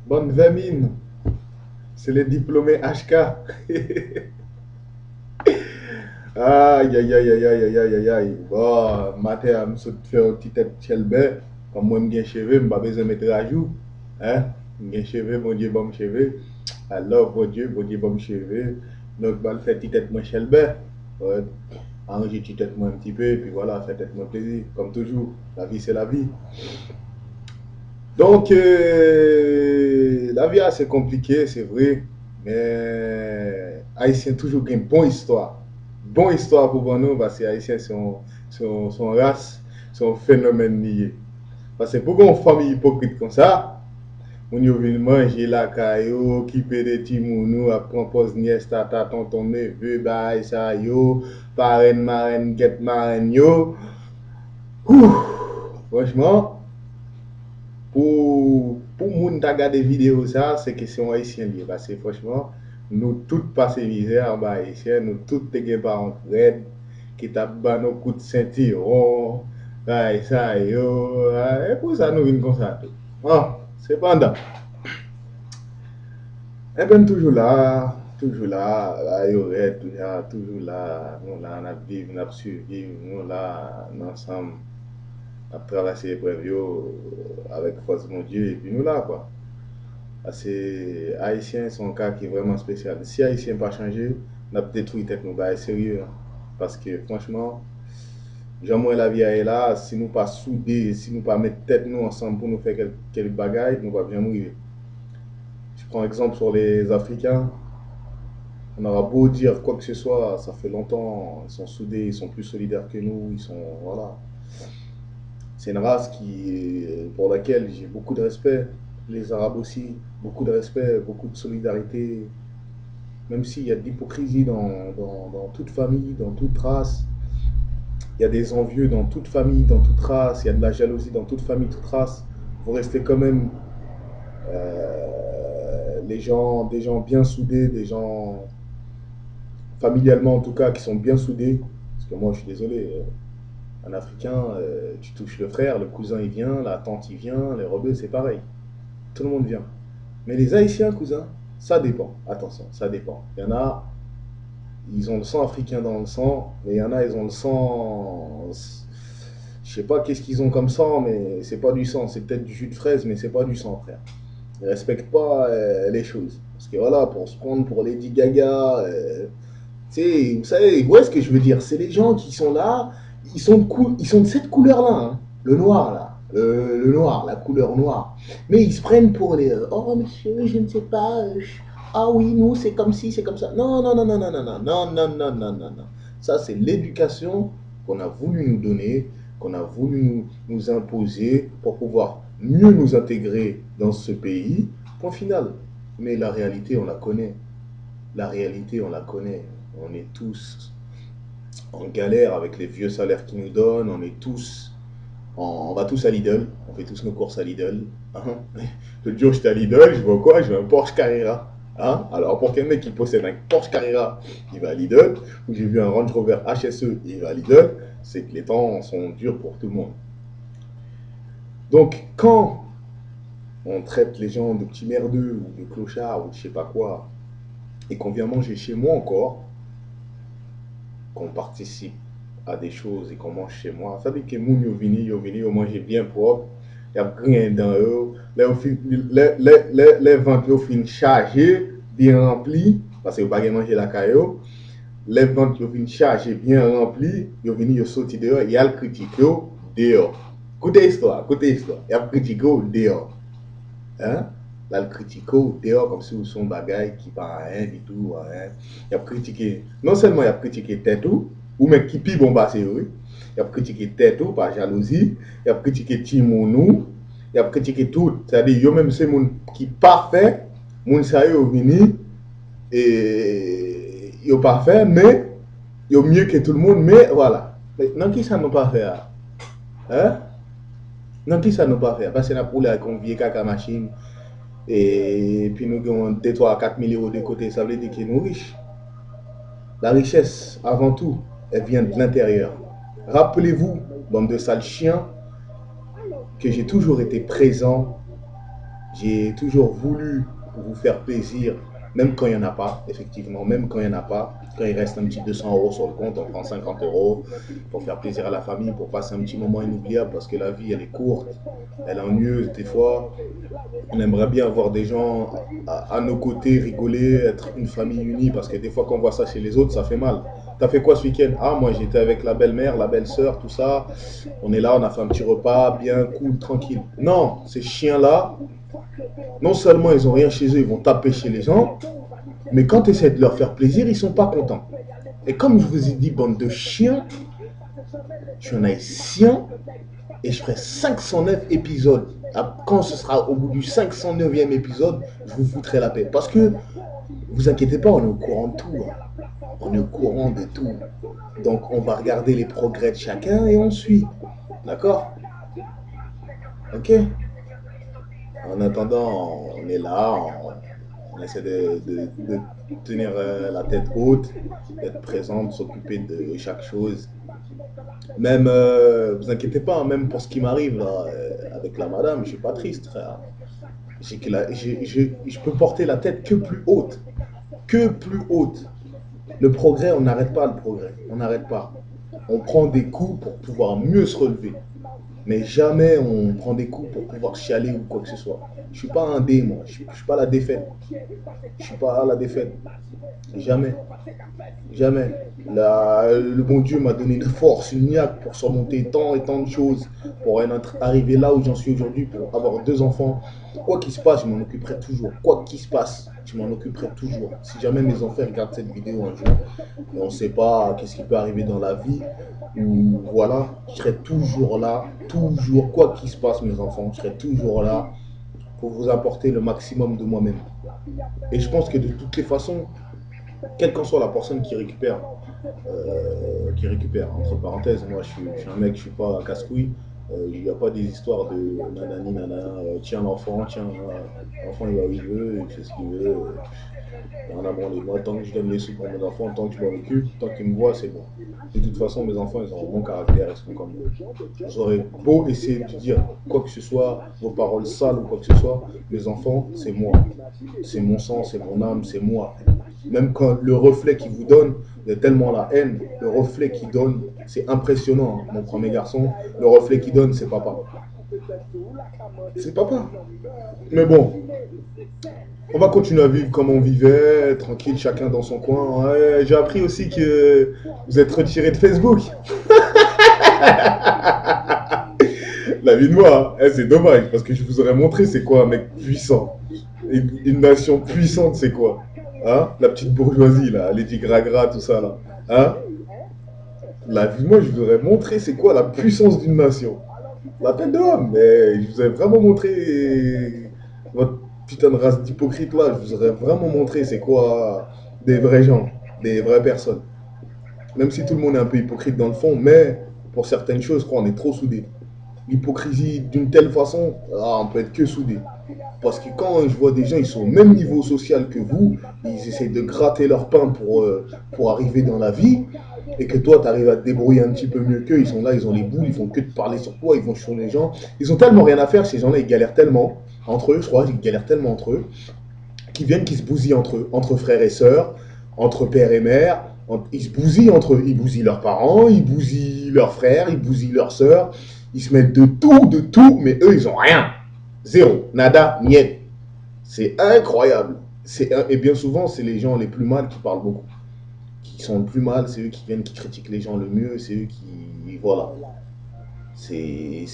bonne vermine. C'est les diplômés HK. Aïe, aïe, aïe, aïe, aïe, aïe, aïe, aïe, aïe. Bon, matin, je me suis fait un petit tête chelbe. Comme moi, je suis cheveux, je n'ai pas besoin de mettre à jour. Hein? Je suis cheveux, mon Dieu, bon cheveux. Alors, bon Dieu, bon cheveux. Donc, je vais faire petit tête moins chelbe. Ouais. Arranger petit tête moins un petit peu, et puis voilà, faire tête moins plaisir. Comme toujours, la vie, c'est la vie. Donc, la vie est assez compliquée, c'est vrai, mais Haïtien toujours une bonne histoire. Bonne histoire pour nous, parce que Haïtien sont race, sont phénomène lié. Parce que pour une famille hypocrite comme ça, on y vient manger la caillou, qui peut des timounou, après pose nièce, tata, tonton, neveu, bail, ça yo, parraine, marraine, get marraine yo. Ouh, franchement, pour moun ta gade vidéo ça, c'est question haïtien lié. Parce que franchement, nous tous passé misère en bas haïtien, nous tous te gen parents Fred, qui t'a ban nos coups de ceinturon, ça yo, et pour ça nous vînes comme ça tout. Ah, cependant, eh ben toujours là, yo red, toujours là, nous là, on a vivre, on a survivre, nous là, ensemble, on a traversé l'épreuve yo, avec force de mon Dieu, et puis nous là, quoi. Parce que Haïtiens sont un cas qui est vraiment spécial. Si Haïtien n'a pas changé, on a détruit tête nous, bah, sérieux. Hein. Parce que franchement, jamais la vie est là, si nous pas soudés, si nous pas mettre tête nous ensemble pour nous faire quelques bagailles, nous ne pouvons jamais mourir. Je prends exemple sur les Africains. On aura beau dire quoi que ce soit, ça fait longtemps, ils sont soudés, ils sont plus solidaires que nous, ils sont, voilà. C'est une race pour laquelle j'ai beaucoup de respect. Les Arabes aussi, beaucoup de respect, beaucoup de solidarité. Même s'il y a de l'hypocrisie dans toute famille, dans toute race, il y a des envieux dans toute famille, dans toute race, il y a de la jalousie dans toute famille, toute race. Vous restez quand même des gens bien soudés, des gens familialement en tout cas qui sont bien soudés. Parce que moi je suis désolé, un Africain, tu touches le frère, le cousin il vient, la tante il vient, les rebeux c'est pareil. Tout le monde vient. Mais les Haïtiens, cousin, ça dépend. Attention, ça dépend. Il y en a, ils ont le sang africain dans le sang, mais il y en a, ils ont le sang. Je sais pas qu'est-ce qu'ils ont comme sang, mais c'est pas du sang. C'est peut-être du jus de fraise, mais c'est pas du sang, frère. Ils respectent pas les choses. Parce que voilà, pour se prendre pour Lady Gaga, tu sais, vous savez, où est-ce que je veux dire? C'est les gens qui sont là, ils sont de cette couleur-là, hein, le noir là. Le noir, la couleur noire. Mais ils se prennent pour les. Oh monsieur, je ne sais pas. Ah oui, nous c'est comme ci, c'est comme ça. Non, non, non, non, non, non, non, non, non, non, non, non, non. Ça c'est l'éducation qu'on a voulu nous donner, qu'on a voulu nous imposer pour pouvoir mieux nous intégrer dans ce pays. Point final. Mais la réalité, on la connaît. La réalité, on la connaît. On est tous en galère avec les vieux salaires qu'ils nous donnent. On est tous on va tous à Lidl, on fait tous nos courses à Lidl. Hein. Le jour où j'étais à Lidl, je vois quoi? Je vois un Porsche Carrera. Hein. Alors pour quel mec qui possède un Porsche Carrera, il va à Lidl, ou j'ai vu un Range Rover HSE, il va à Lidl, c'est que les temps sont durs pour tout le monde. Donc quand on traite les gens de petits merdeux, ou de clochards, ou de je sais pas quoi, et qu'on vient manger chez moi encore, qu'on participe à des choses et qu'on mange chez moi, ça veut dire que moun yo vini, yo manger bien propre, il y a rien dans eux, les ventres fin chargés, bien remplis, parce que vous pas manger la caillou, les ventres fin chargés, bien remplis, yo vini, yo sorti dehors, il y a le critique dehors. Écoutez l'histoire, il y a le critique dehors. Hein? Là, le critiquer dehors comme si vous sont bagaille qui pas rien du tout. Hein? Il a critiqué, non seulement il a critiqué tête ou même qui pi bon c'est oui. Il a critiqué tête par jalousie, il a critiqué Timounou, il a critiqué tout. C'est-à-dire, yo même c'est moun qui parfait, moun sa yo vini et yo parfait, mais yo mieux que tout le monde, mais voilà. Mais non qui ça nous pas faire? Hein? Non qui ça nous pas faire? Parce que n'a pour la avec vieux caca machine. Et puis nous avons 2, 3, 4 000 euros de côté, ça veut dire que nous sommes riches. La richesse, avant tout, elle vient de l'intérieur. Rappelez-vous, bande de sales chiens, que j'ai toujours été présent J'ai toujours voulu vous faire plaisir, même quand il n'y en a pas, effectivement, même quand il n'y en a pas. Quand il reste un petit 200 euros sur le compte, on prend 50 euros pour faire plaisir à la famille, pour passer un petit moment inoubliable, parce que la vie, elle est courte, elle est ennuyeuse des fois. On aimerait bien avoir des gens à nos côtés, rigoler, être une famille unie, parce que des fois, quand on voit ça chez les autres, ça fait mal. T'as fait quoi ce week-end? Ah, moi j'étais avec la belle-mère, la belle-sœur, tout ça. On est là, on a fait un petit repas, bien cool, tranquille. Non, ces chiens-là, non seulement ils ont rien chez eux, ils vont taper chez les gens, mais quand tu essaies de leur faire plaisir, ils sont pas contents. Et comme je vous ai dit, bande de chiens, je suis un haïtien et je ferai 509 épisodes. Quand ce sera au bout du 509e épisode, je vous foutrai la paix. Parce que, vous inquiétez pas, on est au courant de tout. Hein. On est au courant de tout. Donc, on va regarder les progrès de chacun et on suit. D'accord? Ok? En attendant, on est là, on essaie de tenir la tête haute, d'être présent, de s'occuper de chaque chose. Même, vous inquiétez pas, hein, même pour ce qui m'arrive là, avec la madame, je suis pas triste, frère. Je peux porter la tête que plus haute. Que plus haute. Le progrès, on n'arrête pas le progrès. On n'arrête pas. On prend des coups pour pouvoir mieux se relever. Mais jamais on prend des coups pour pouvoir chialer ou quoi que ce soit. Je suis pas un dé, moi. Je suis pas la défaite. Je suis pas la défaite. Jamais. Jamais. Le bon Dieu m'a donné une force, une niaque pour surmonter tant et tant de choses, pour arriver là où j'en suis aujourd'hui, pour avoir 2 enfants. Quoi qu'il se passe, je m'en occuperai toujours. Quoi qu'il se passe, je m'en occuperai toujours. Si jamais mes enfants regardent cette vidéo un jour, et on ne sait pas qu'est-ce qui peut arriver dans la vie, ou voilà, je serai toujours là, toujours, quoi qu'il se passe, mes enfants, je serai toujours là pour vous apporter le maximum de moi-même. Et je pense que de toutes les façons, quelle qu'en soit la personne qui récupère, entre parenthèses, moi je suis un mec, je suis pas casse-couille, il n'y a pas des histoires de nanani nana, tiens l'enfant, tiens, l'enfant il va où il veut, il fait ce qu'il veut, en avant les moi, tant que je donne les sous pour mes enfants, tant que je m'en occupe, tant qu'ils me voient, c'est bon. De toute façon, mes enfants, ils ont un bon caractère, ils sont comme moi. J'aurais beau essayer de dire quoi que ce soit, vos paroles sales ou quoi que ce soit, mes enfants, c'est moi. C'est mon sang, c'est mon âme, c'est moi. Même quand le reflet qu'ils vous donne, il y a tellement la haine, le reflet qu'il donne, c'est impressionnant. Hein. Mon premier garçon, le reflet qu'il donne, c'est papa. C'est papa. Mais bon, on va continuer à vivre comme on vivait, tranquille, chacun dans son coin. Ouais, j'ai appris aussi que vous êtes retiré de Facebook. La vie de moi, hein. C'est dommage, parce que je vous aurais montré c'est quoi un mec puissant. Une nation puissante, c'est quoi? Hein? La petite bourgeoisie, là, Lady Gragra, tout ça, là. Hein? La vie de moi, je vous aurais montré c'est quoi la puissance d'une nation. La tête d'homme, mais je vous ai vraiment montré votre putain de race d'hypocrite là. Je vous aurais vraiment montré c'est quoi des vrais gens, des vraies personnes. Même si tout le monde est un peu hypocrite dans le fond, mais pour certaines choses, je crois, on est trop soudés. L'hypocrisie d'une telle façon, on peut être que soudés. Parce que quand je vois des gens, ils sont au même niveau social que vous, ils essaient de gratter leur pain pour arriver dans la vie, et que toi, tu arrives à te débrouiller un petit peu mieux qu'eux, ils sont là, ils ont les boules, ils font que de parler sur toi, ils vont sur les gens. Ils ont tellement rien à faire, ces gens-là, ils galèrent tellement entre eux, je crois, ils galèrent tellement entre eux, qu'ils viennent, qu'ils se bousillent entre eux, entre frères et sœurs, entre père et mère, ils se bousillent entre eux, ils bousillent leurs parents, ils bousillent leurs frères, ils bousillent leurs sœurs, ils se mettent de tout, mais eux, ils ont rien. Zéro, nada, niet. C'est incroyable. Et bien souvent, c'est les gens les plus mal qui parlent beaucoup. Qui sont le plus mal, c'est eux qui viennent, qui critiquent les gens le mieux, c'est eux qui. Voilà. C'est.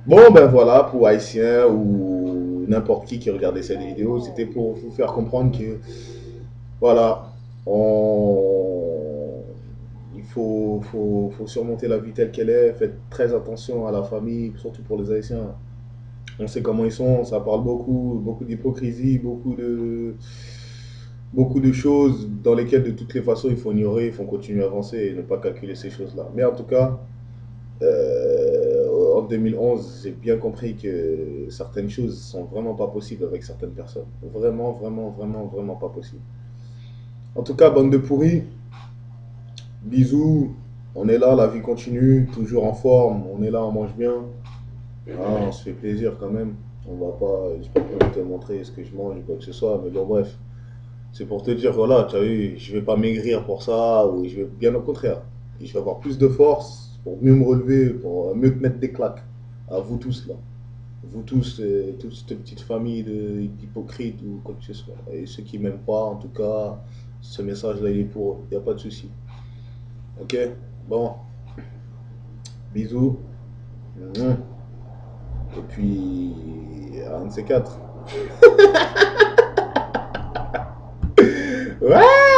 Bon, ben voilà, pour Haïtiens ou n'importe qui regardait cette vidéo, c'était pour vous faire comprendre que. Voilà. On. Il faut surmonter la vie telle qu'elle est. Faites très attention à la famille, surtout pour les Haïtiens. On sait comment ils sont, ça parle beaucoup, beaucoup d'hypocrisie, beaucoup de choses dans lesquelles de toutes les façons il faut ignorer, il faut continuer à avancer et ne pas calculer ces choses-là. Mais en tout cas, en 2011, j'ai bien compris que certaines choses sont vraiment pas possibles avec certaines personnes. Vraiment, vraiment, vraiment, vraiment pas possible. En tout cas, bande de pourris, bisous, on est là, la vie continue, toujours en forme, on est là, on mange bien, on se fait plaisir quand même. On va pas, j'ai pas besoin de te montrer ce que je mange ou quoi que ce soit, mais bon, bref. C'est pour te dire, voilà, tu as vu, je vais pas maigrir pour ça, ou je vais bien au contraire. Et je vais avoir plus de force pour mieux me relever, pour mieux te mettre des claques. À vous tous, là. Vous tous, toute cette petite famille d'hypocrites ou quoi que ce soit. Et ceux qui m'aiment pas, en tout cas, ce message-là, il est pour eux. Il n'y a pas de souci. Ok? Bon, bisous. Mouah. Et puis, un de ces quatre. Ouais!